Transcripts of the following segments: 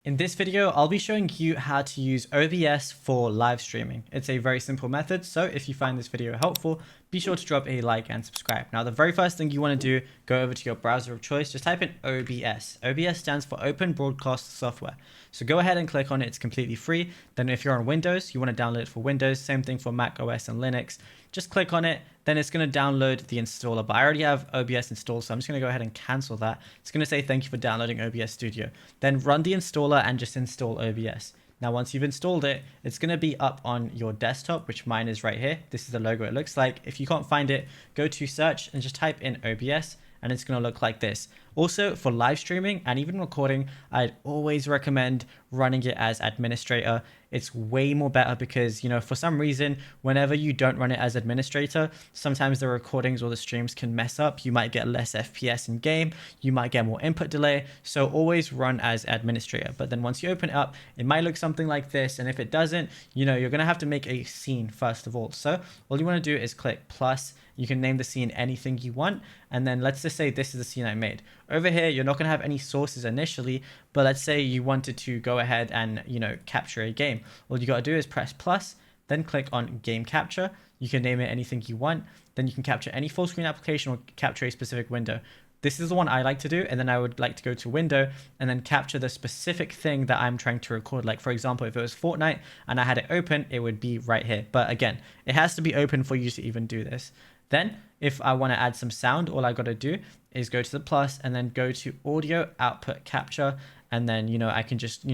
In this video, I'll be showing you how to use OBS for live streaming. It's a very simple method, so if you find this video helpful, be sure to drop a like and subscribe. Now, the very first thing you want to do, go over to your browser of choice, just type in OBS. OBS stands for Open Broadcast Software. So go ahead and click on it, it's completely free. Then if you're on Windows, you want to download it for Windows, same thing for Mac OS and Linux. Just click on it, then it's going to download the installer, but I already have OBS installed, so I'm just going to go ahead and cancel that. It's going to say thank you for downloading OBS Studio. Then run the installer and just install OBS. Now, once you've installed it, it's going to be up on your desktop, which mine is right here. This is the logo it looks like. If you can't find it, go to search and just type in OBS, and it's going to look like this. Also, for live streaming and even recording, I'd always recommend running it as administrator. It's way more better because, for some reason, whenever you don't run it as administrator, sometimes the recordings or the streams can mess up. You might get less FPS in game. You might get more input delay. So always run as administrator. But then once you open it up, it might look something like this. And if it doesn't, you're going to have to make a scene first of all. So all you want to do is click plus. You can name the scene anything you want. And then let's just say this is the scene I made. Over here, you're not going to have any sources initially, but let's say you wanted to go ahead and, capture a game. All you got to do is press plus, then click on game capture. You can name it anything you want. Then you can capture any full screen application or capture a specific window. This is the one I like to do. And then I would like to go to window and then capture the specific thing that I'm trying to record. Like, for example, if it was Fortnite and I had it open, it would be right here. But again, it has to be open for you to even do this. Then if I want to add some sound, all I got to do is go to the plus and then go to audio output capture. And then, I can just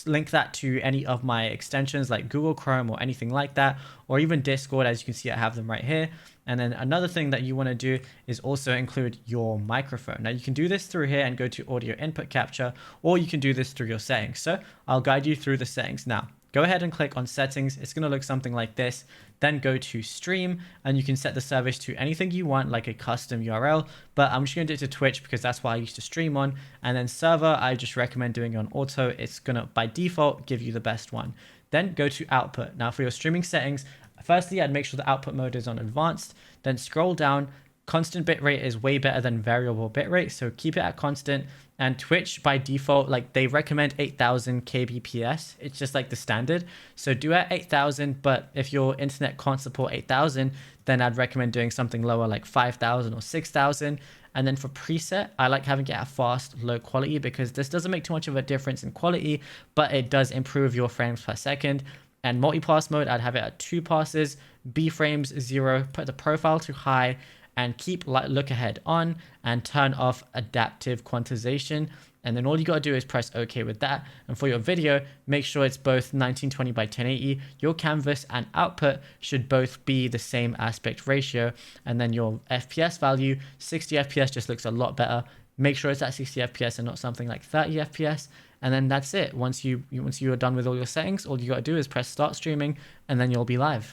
link that to any of my extensions like Google Chrome or anything like that, or even Discord. As you can see, I have them right here. And then another thing that you want to do is also include your microphone. Now you can do this through here and go to audio input capture, or you can do this through your settings. So I'll guide you through the settings now. Go ahead and click on settings. It's going to look something like this. Then go to stream and you can set the service to anything you want, like a custom URL, but I'm just going to do it to Twitch because that's what I used to stream on. And then server, I just recommend doing it on auto. It's going to, by default, give you the best one. Then go to output. Now for your streaming settings, firstly, I'd make sure the output mode is on advanced, then scroll down. Constant bitrate is way better than variable bitrate, so keep it at constant. And Twitch by default, like they recommend 8000 kbps. It's just like the standard. So do at 8000, but if your internet can't support 8000, then I'd recommend doing something lower like 5000 or 6000. And then for preset, I like having it at fast, low quality because this doesn't make too much of a difference in quality, but it does improve your frames per second. And multi-pass mode, I'd have it at 2 passes, B frames 0, put the profile to high, and keep look ahead on and turn off adaptive quantization. And then all you got to do is press OK with that. And for your video, make sure it's both 1920 by 1080. Your canvas and output should both be the same aspect ratio. And then your FPS value, 60 FPS just looks a lot better. Make sure it's at 60 FPS and not something like 30 FPS. And then that's it. Once you are done with all your settings, all you got to do is press start streaming and then you'll be live.